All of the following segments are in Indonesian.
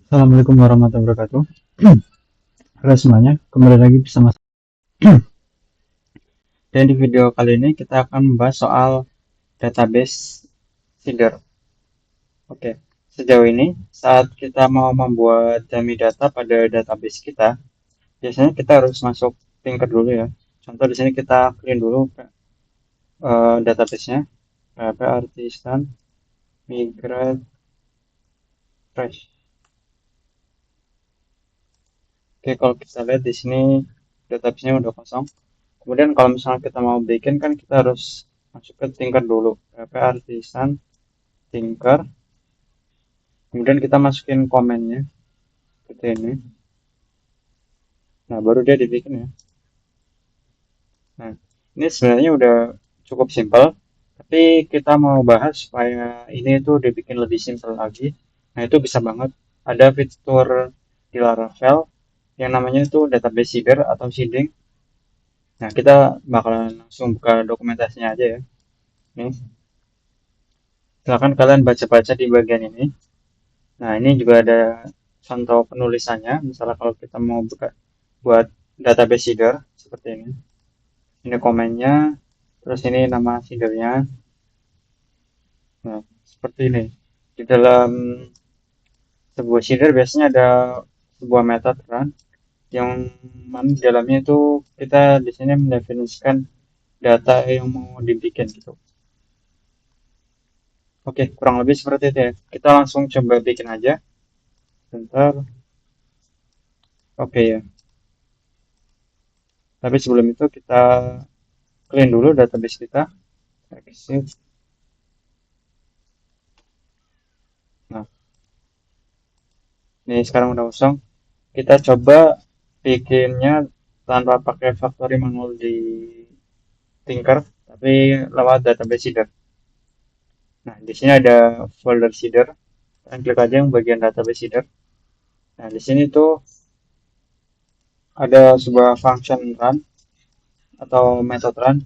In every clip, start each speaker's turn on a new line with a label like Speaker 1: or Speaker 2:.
Speaker 1: Assalamualaikum warahmatullahi wabarakatuh. Halo semuanya, kembali lagi bersama saya. Dan di video kali ini kita akan membahas soal database seeder. Oke, sejauh ini saat kita mau membuat dummy data pada database kita, biasanya kita harus masuk Tinker dulu ya. Contoh di sini kita clean dulu database-nya, php artisan migrate trash. Oke, kalau kita lihat di sini database-nya udah kosong. Kemudian kalau misalnya kita mau bikin kan kita harus masuk ke Tinker dulu. PHP Artisan Tinker. Kemudian kita masukin komennya seperti ini. Nah, baru dia dibikin ya. Nah, ini sebenarnya udah cukup simpel. Tapi kita mau bahas supaya ini tuh dibikin lebih simpel lagi. Nah, itu bisa banget. Ada fitur di Laravel yang namanya itu database seeder atau seeding. Nah, kita bakalan langsung buka dokumentasinya aja ya. Nih, silakan kalian baca-baca di bagian ini. Nah, ini juga ada contoh penulisannya. Misalnya kalau kita mau buka buat database seeder seperti ini. Ini komennya, terus ini nama seedernya. Nah, seperti ini. Di dalam sebuah seeder biasanya ada sebuah method kan yang mana di dalamnya itu kita di sini mendefinisikan data yang mau dibikin gitu. Oke, kurang lebih seperti itu ya. Kita langsung coba bikin aja. Bentar. Oke ya. Tapi sebelum itu kita clean dulu database kita. Exit. Nah, ini sekarang udah kosong. Kita coba bikinnya tanpa pakai factory manual di Tinker, tapi lewat database seeder. Nah, di sini ada folder seeder. Kalian klik aja yang bagian database seeder. Nah, di sini tuh ada sebuah function run atau method run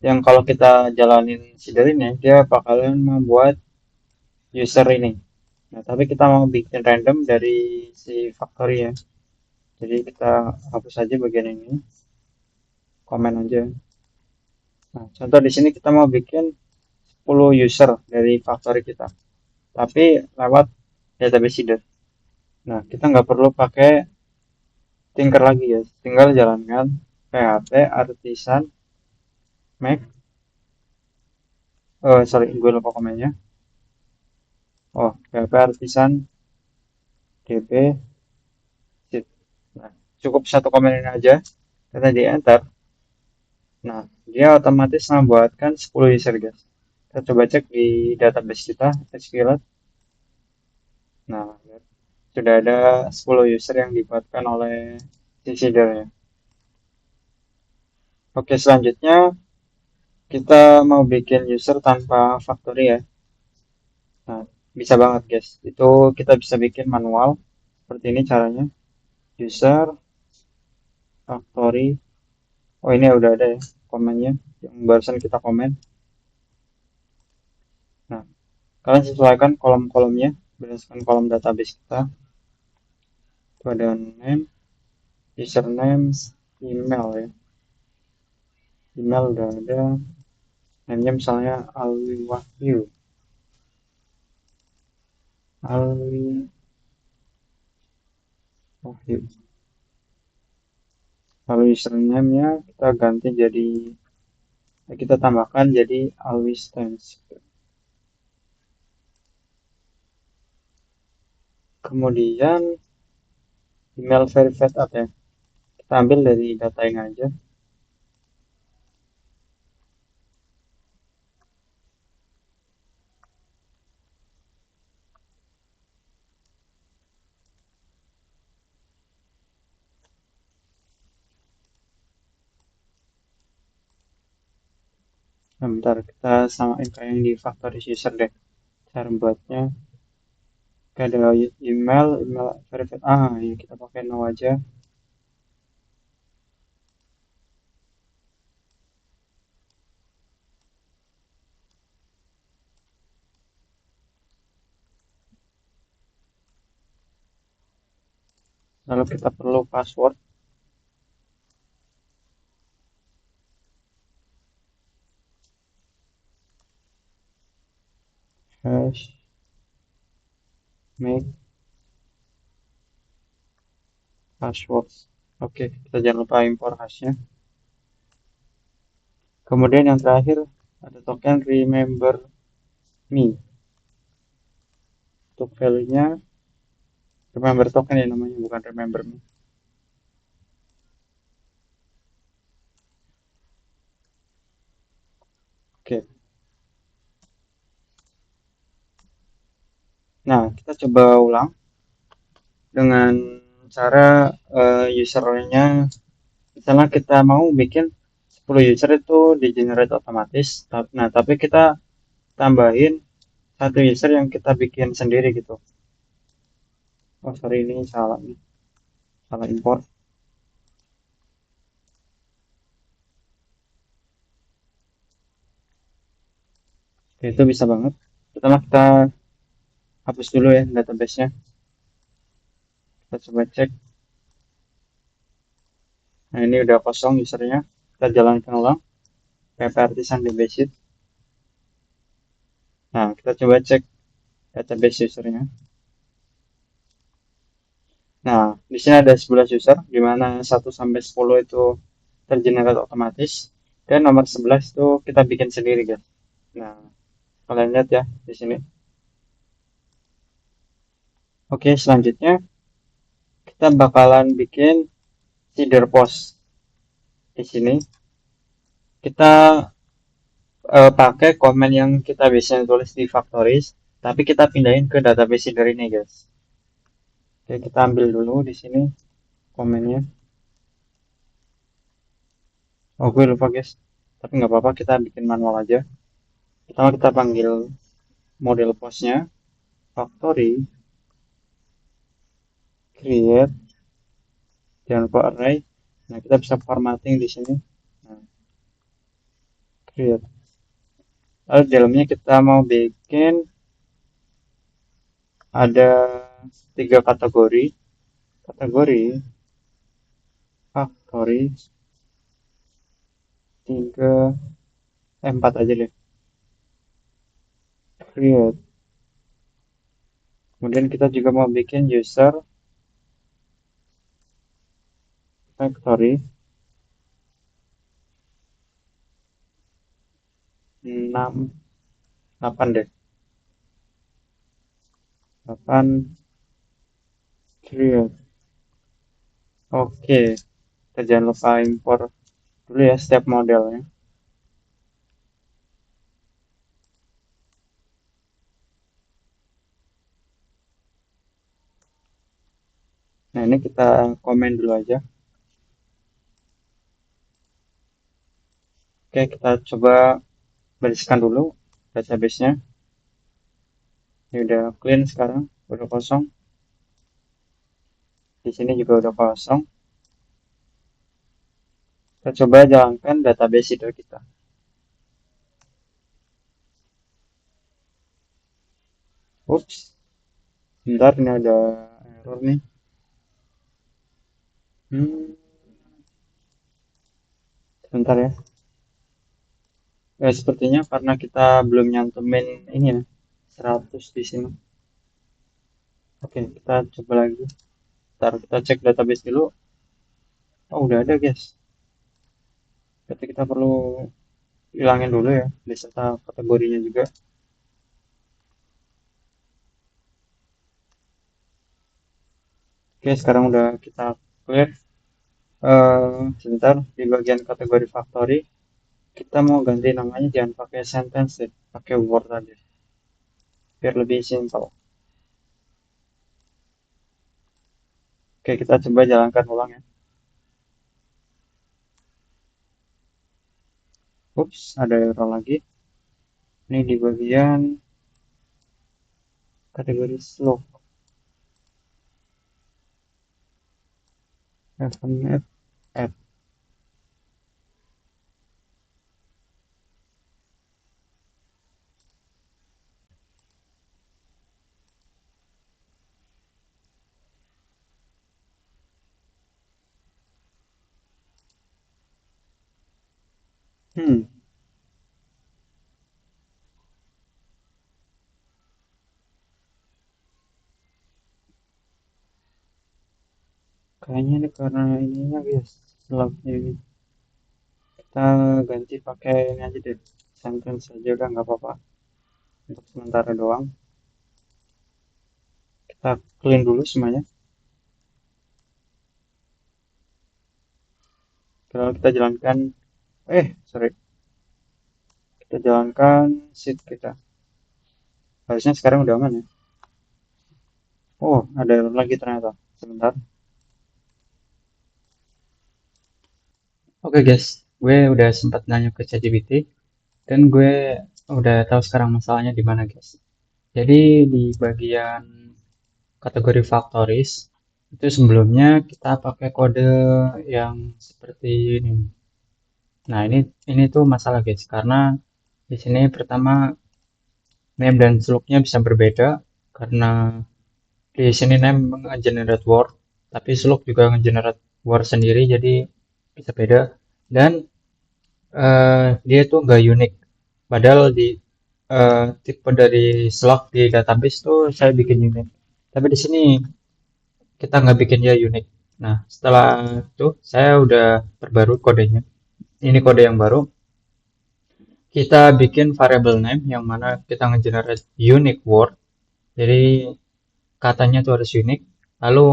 Speaker 1: yang kalau kita jalanin seeder ini, dia bakalan membuat user ini. Nah, tapi kita mau bikin random dari si factory ya. Jadi kita hapus aja bagian ini, komen aja. Nah, contoh di sini kita mau bikin 10 user dari factory kita, tapi lewat database seeder. Nah, kita nggak perlu pakai Tinker lagi ya, tinggal jalankan php artisan make, sorry, gue lupa komennya. Oh, php artisan db seed. Nah, cukup satu komen ini aja, kita di enter. Nah, dia otomatis membuatkan 10 user guys. Kita coba cek di database kita, SQLite. Nah, sudah ada 10 user yang dibuatkan oleh si seeder ya. Oke, selanjutnya kita mau bikin user tanpa factory ya. Nah, bisa banget guys. Itu kita bisa bikin manual. Seperti ini caranya. User, factory. Oh, ini udah ada ya komennya. Yang barusan kita komen. Nah, kalian sesuaikan kolom-kolomnya berdasarkan kolom database kita. Itu ada name, username, email ya. Email udah ada. Name-nya misalnya Alwi Wahyu. Alwi Wahyu. Lalu username-nya kita ganti jadi, kita tambahkan jadi Alwi Stance. Kemudian email verified apa ya? Kita ambil dari data yang aja. Nah, bentar kita samain kayak yang di factory user deh. Cara buatnya kayak ada email verified. Ah, ya kita pakai no aja. Lalu kita perlu password, hash, make, password. Oke, kita jangan lupa impor hashnya. Kemudian yang terakhir ada token remember me. Untuk value-nya remember token ya namanya, bukan remember me. Oke. Nah, kita coba ulang dengan cara usernya. Misalnya kita mau bikin 10 user itu di generate otomatis. Nah, tapi kita tambahin satu user yang kita bikin sendiri gitu. Oh, sorry ini salah nih. Salah import. Oke, itu bisa banget. Pertama kita hapus dulu ya database-nya. Kita coba cek. Nah, ini udah kosong usernya. Kita jalankan ulang. PHP Artisan di Basic. Nah, kita coba cek database usernya. Nah, di sini ada 11 user, di mana 1 sampai 10 itu tergenerate otomatis, dan nomor 11 itu kita bikin sendiri, guys. Nah, kalian lihat ya di sini. Oke, selanjutnya kita bakalan bikin feeder post di sini. Kita pakai komen yang kita biasanya tulis di Factories, tapi kita pindahin ke database feeder ini, guys. Oke, kita ambil dulu di sini komennya. Oh, gue lupa, guys. Tapi nggak apa-apa, kita bikin manual aja. Pertama kita panggil model postnya, factory, create, jangan lupa array. Nah, kita bisa formatting di sini. Nah, create. Lalu di dalamnya kita mau bikin ada 3 kategori. Kategori factory 4 aja deh. Create. Kemudian kita juga mau bikin user factory 6 8 deh. 8 create. Oke, kita jangan lupa impor dulu ya setiap modelnya. Nah, ini kita komen dulu aja. Oke, kita coba bereskan dulu database-nya. Ini udah clean sekarang, udah kosong. Di sini juga udah kosong. Kita coba jalankan database itu kita. Ups, bentar ini ada error nih. Hmm, Sebentar ya. Sepertinya karena kita belum nyantumin ini ya, 100 di sini. Oke, kita coba lagi. Ntar kita cek database dulu. Oh, udah ada, guys. Berarti kita perlu hilangin dulu ya, beserta kategorinya juga. Oke, sekarang udah kita clear. Sebentar, di bagian kategori factory, kita mau ganti namanya jangan pakai sentence deh, pakai word aja, biar lebih simpel. Oke, kita coba jalankan ulang ya. Ups, ada error lagi. Ini di bagian kategori slow. Haven't add. Hmm, kayaknya ini karena ininya guys, slotnya ini. Kita ganti pakai ini aja deh. Sentence aja udah nggak apa-apa. Untuk sementara doang. Kita clean dulu semuanya. Kalau kita jalankan, sorry, kita jalankan sheet kita. Harusnya sekarang udah aman ya. Oh, ada error lagi ternyata. Sebentar. Oke guys, gue udah sempat nanya ke ChatGPT dan gue udah tahu sekarang masalahnya di mana guys. Jadi di bagian kategori faktoris itu sebelumnya kita pakai kode yang seperti ini. Nah, ini tuh masalah guys karena di sini pertama name dan slugnya bisa berbeda karena di sini name nge-generate word tapi slug juga nge-generate word sendiri jadi bisa beda dan dia tuh nggak unik. Padahal di tipe dari slug di database tuh saya bikin unik. Tapi di sini kita nggak bikin dia unik. Nah, setelah itu saya udah perbarui kodenya. Ini kode yang baru. Kita bikin variable name yang mana kita nge-generate unique word. Jadi katanya itu harus unik. Lalu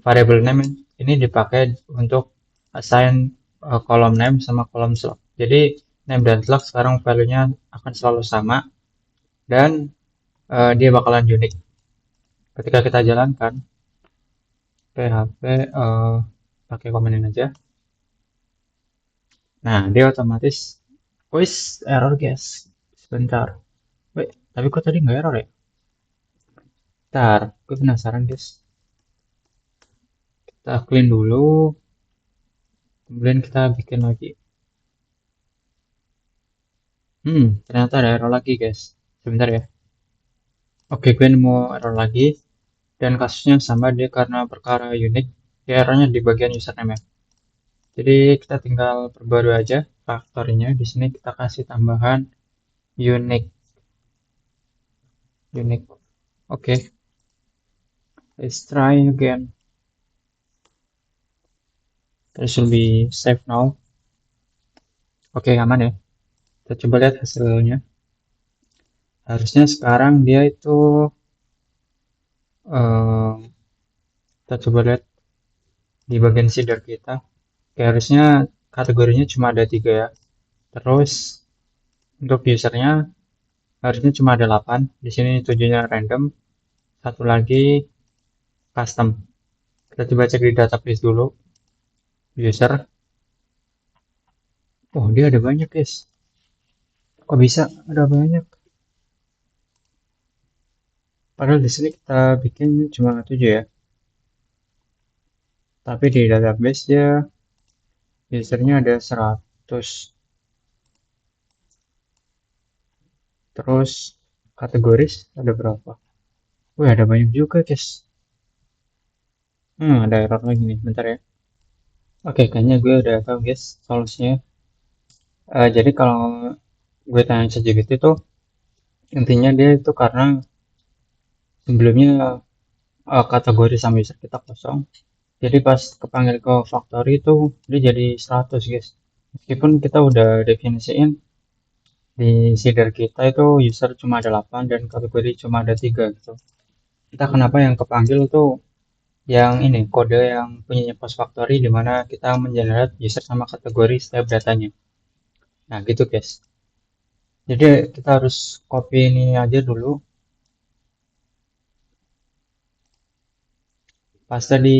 Speaker 1: variable name ini dipakai untuk assign kolom name sama kolom slug. Jadi name dan slug sekarang value-nya akan selalu sama dan dia bakalan unik. Ketika kita jalankan PHP pakai komen ini aja. Nah, dia otomatis wis error guys. Sebentar. Wait, tapi kok tadi nggak error ya? Bentar, gue penasaran guys. Kita clean dulu, kemudian kita bikin lagi. Ternyata ada error lagi guys. Sebentar ya. Oke, gue nemu error lagi. Dan kasusnya sama dia karena perkara unik. Dia errornya di bagian username ya. Jadi kita tinggal perbarui aja faktornya. Di sini kita kasih tambahan unique. Unique. Oke, let's try again. This will be safe now. Oke, aman ya. Kita coba lihat hasilnya. Harusnya sekarang dia itu eh, kita coba lihat di bagian seeder kita. Oke, harusnya kategorinya cuma ada tiga ya. Terus untuk usernya harusnya cuma ada 8. Di sini tujuhnya random. Satu lagi custom. Kita coba cek di database dulu. User. Oh, dia ada banyak guys. Kok bisa ada banyak? Padahal di sini kita bikin cuma 7 ya. Tapi di database dia usernya ada 100. Terus kategoris ada berapa? Wih, ada banyak juga guys. Ada error lagi nih. Bentar ya. Oke, kayaknya gue udah tahu guys solusinya. Jadi kalau gue tanya ChatGPT tuh intinya dia itu karena sebelumnya kategori sama user kita kosong. Jadi pas kepanggil ke factory itu dia jadi 100 guys. Meskipun kita udah definisiin di seeder kita itu user cuma ada 8 dan kategori cuma ada 3 gitu. Kita kenapa yang kepanggil tuh yang ini kode yang punyanya post factory di mana kita mengenerate user sama kategori setiap datanya. Nah, gitu guys. Jadi kita harus copy ini aja dulu. Paste di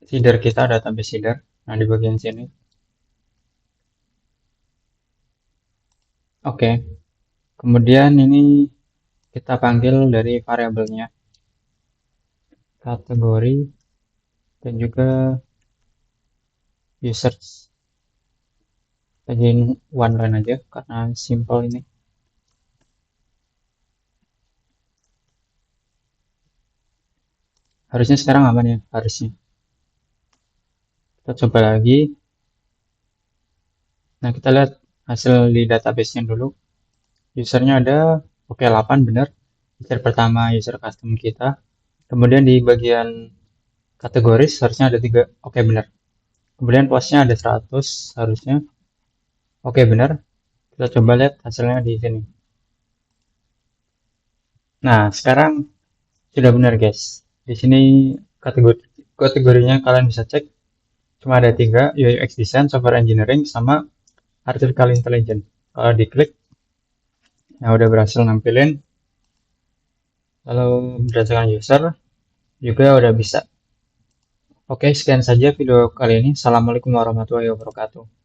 Speaker 1: seeder kita, database seeder. Nah, di bagian sini. Oke. Kemudian ini kita panggil dari variabelnya kategori dan juga users. Kita jadiin one line aja karena simple ini. Harusnya sekarang aman ya, harusnya. Kita coba lagi. Nah, kita lihat hasil di database-nya dulu. Usernya ada oke 8 benar. User pertama user custom kita. Kemudian di bagian kategoris harusnya ada 3 oke benar. Kemudian postnya ada 100 harusnya. Oke benar. Kita coba lihat hasilnya di sini. Nah, sekarang sudah benar guys. Di sini kategorinya kalian bisa cek. Cuma ada 3, UI UX Design, Software Engineering, sama Artificial Intelligence. Kalau diklik, yang udah berhasil nampilin. Kalau berdasarkan user, juga udah bisa. Oke, sekian saja video kali ini. Assalamualaikum warahmatullahi wabarakatuh.